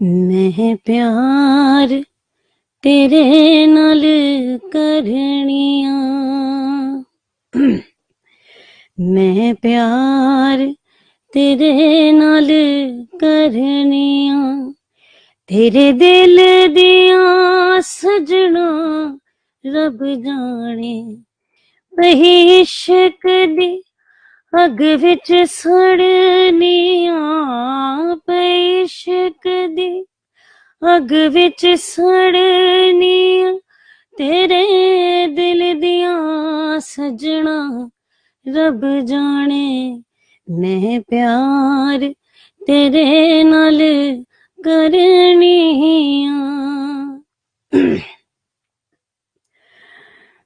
मैं प्यार तेरे नाल करनिया, मैं प्यार तेरे नाल करनिया, तेरे दिल दिया सजना रब जाने, पही इश्क दी अग विच सड़निया, पही इश्क दी अग विच सड़निया, तेरे दिल दिया सजना रब जाने, मैं प्यार तेरे नाल करनिया।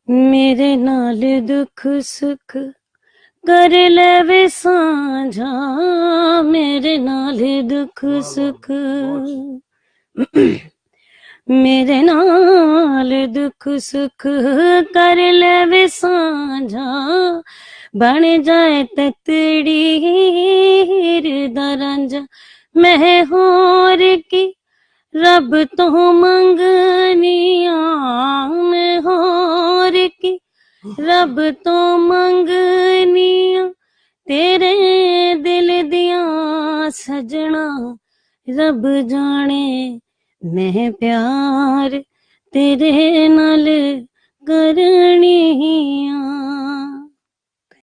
मेरे नाल दुख सुख कर लेवे सांझा, मेरे नाल दुख सुख मेरे नाल दुख सुख कर लेवे सांझा, बन जाए तकदीर दा रांझा, मैं होर की रब तो मंगनिया, मैं होर की रब तो मंगनिया, तेरे दिल दिया सजना रब जाने, मैं प्यार तेरे नाल करनिया।